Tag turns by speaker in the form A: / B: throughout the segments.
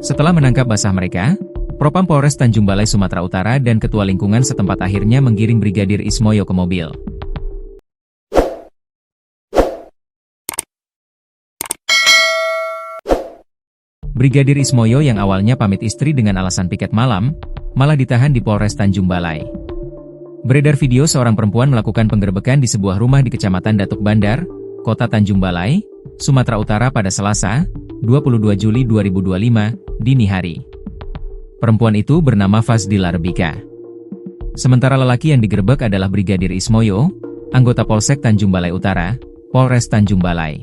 A: Setelah menangkap basah mereka, Propam Polres Tanjung Balai Sumatera Utara dan Ketua Lingkungan setempat akhirnya menggiring Brigadir Ismoyo ke mobil. Brigadir Ismoyo yang awalnya pamit istri dengan alasan piket malam, malah ditahan di Polres Tanjung Balai. Beredar video seorang perempuan melakukan penggerebekan di sebuah rumah di Kecamatan Datuk Bandar, Kota Tanjung Balai, Sumatera Utara pada Selasa, 22 Juli 2025, dini hari. Perempuan itu bernama Fasdila Rebika. Sementara lelaki yang digerebek adalah Brigadir Ismoyo, anggota Polsek Tanjung Balai Utara, Polres Tanjung Balai.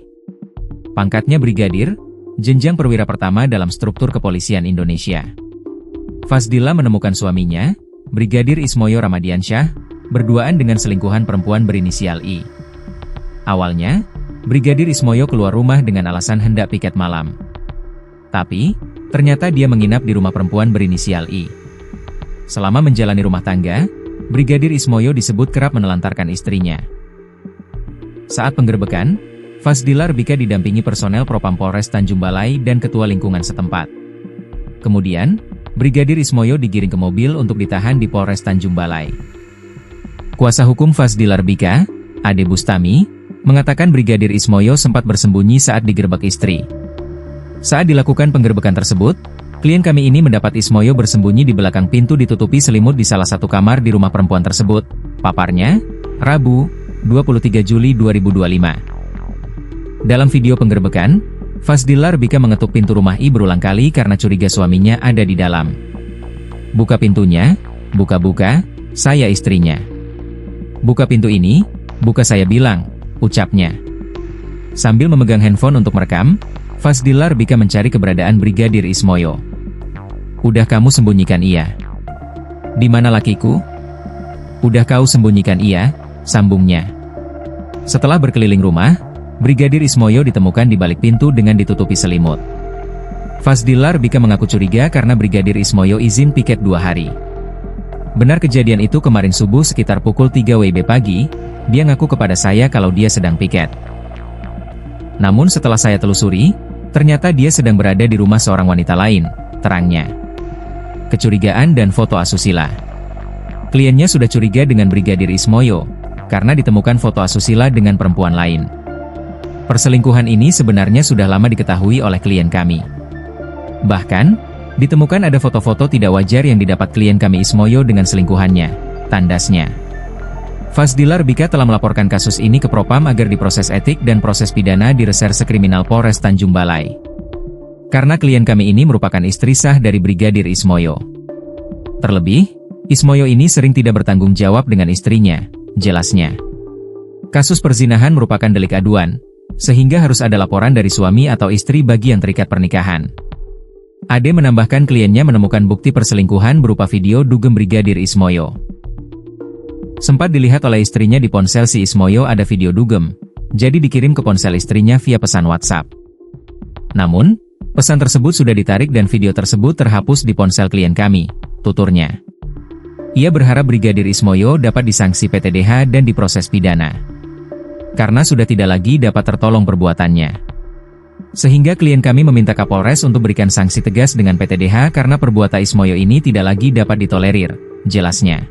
A: Pangkatnya Brigadir, jenjang perwira pertama dalam struktur kepolisian Indonesia. Fasdila menemukan suaminya, Brigadir Ismoyo Ramadiansyah, berduaan dengan selingkuhan perempuan berinisial I. Awalnya, Brigadir Ismoyo keluar rumah dengan alasan hendak piket malam. Tapi, ternyata dia menginap di rumah perempuan berinisial I. Selama menjalani rumah tangga, Brigadir Ismoyo disebut kerap menelantarkan istrinya. Saat penggerebekan, Fasdila Rebika didampingi personel Propam Polres Tanjung Balai dan Ketua Lingkungan setempat. Kemudian, Brigadir Ismoyo digiring ke mobil untuk ditahan di Polres Tanjung Balai. Kuasa hukum Fasdila Rebika, Ade Bustami, mengatakan Brigadir Ismoyo sempat bersembunyi saat digerebek istri. Saat dilakukan penggerebekan tersebut, klien kami ini mendapat Ismoyo bersembunyi di belakang pintu ditutupi selimut di salah satu kamar di rumah perempuan tersebut, paparnya, Rabu, 23 Juli 2025. Dalam video penggerebekan, Fasdila Rebika mengetuk pintu rumah I berulang kali karena curiga suaminya ada di dalam. "Buka pintunya, buka-buka, saya istrinya." "Buka pintu ini, buka saya bilang," ucapnya. Sambil memegang handphone untuk merekam, Fasdila Rebika mencari keberadaan Brigadir Ismoyo. "Udah kamu sembunyikan ia." "Di mana lakiku?" "Udah kau sembunyikan ia," sambungnya. Setelah berkeliling rumah, Brigadir Ismoyo ditemukan di balik pintu dengan ditutupi selimut. Fasdila Rebika mengaku curiga karena Brigadir Ismoyo izin piket 2 hari. "Benar kejadian itu kemarin subuh sekitar pukul 3 WIB pagi, dia ngaku kepada saya kalau dia sedang piket. Namun setelah saya telusuri, ternyata dia sedang berada di rumah seorang wanita lain," terangnya. Kecurigaan dan foto asusila. Kliennya sudah curiga dengan Brigadir Ismoyo, karena ditemukan foto asusila dengan perempuan lain. Perselingkuhan ini sebenarnya sudah lama diketahui oleh klien kami. Bahkan, ditemukan ada foto-foto tidak wajar yang didapat klien kami Ismoyo dengan selingkuhannya, tandasnya. Fasdila Rebika telah melaporkan kasus ini ke Propam agar diproses etik dan proses pidana di Reserse Kriminal Polres Tanjung Balai. Karena klien kami ini merupakan istri sah dari Brigadir Ismoyo. Terlebih, Ismoyo ini sering tidak bertanggung jawab dengan istrinya, jelasnya. Kasus perzinahan merupakan delik aduan, sehingga harus ada laporan dari suami atau istri bagi yang terikat pernikahan. Ade menambahkan kliennya menemukan bukti perselingkuhan berupa video dugem Brigadir Ismoyo. Sempat dilihat oleh istrinya di ponsel si Ismoyo ada video dugem, jadi dikirim ke ponsel istrinya via pesan WhatsApp. Namun, pesan tersebut sudah ditarik dan video tersebut terhapus di ponsel klien kami, tuturnya. Ia berharap Brigadir Ismoyo dapat disangsi PTDH dan diproses pidana, karena sudah tidak lagi dapat tertolong perbuatannya. Sehingga klien kami meminta Kapolres untuk berikan sanksi tegas dengan PTDH karena perbuatan Ismoyo ini tidak lagi dapat ditolerir, jelasnya.